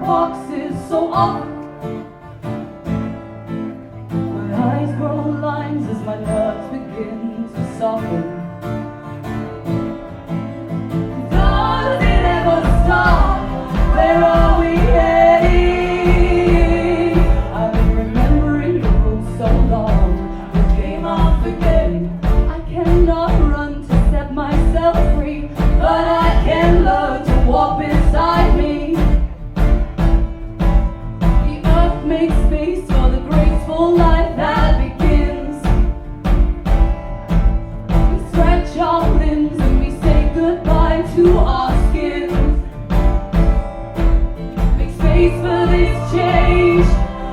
boxes so often. My eyes grow lines as my nerves begin to soften. Does it ever stop? Where are we heading? I've been remembering you so long. This game of forgetting. I cannot run to set myself free, but I can learn to walk beside me. The earth makes space for the graceful life that begins. We stretch our limbs and we say goodbye to our skins. Make space for this change,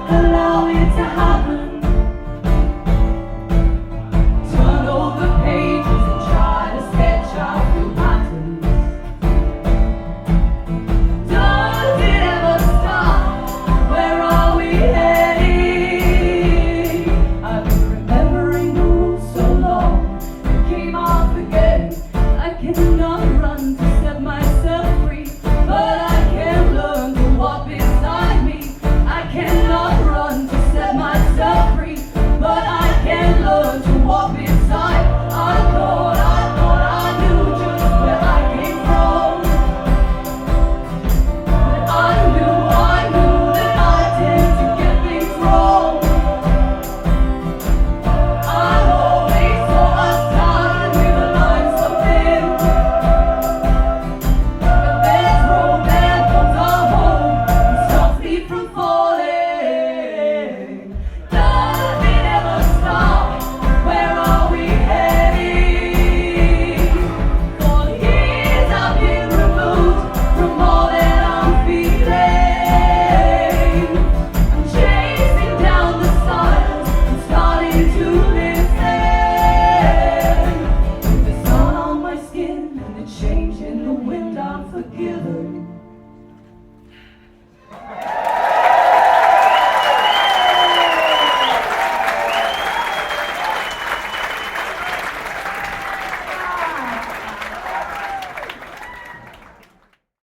allow it to happen.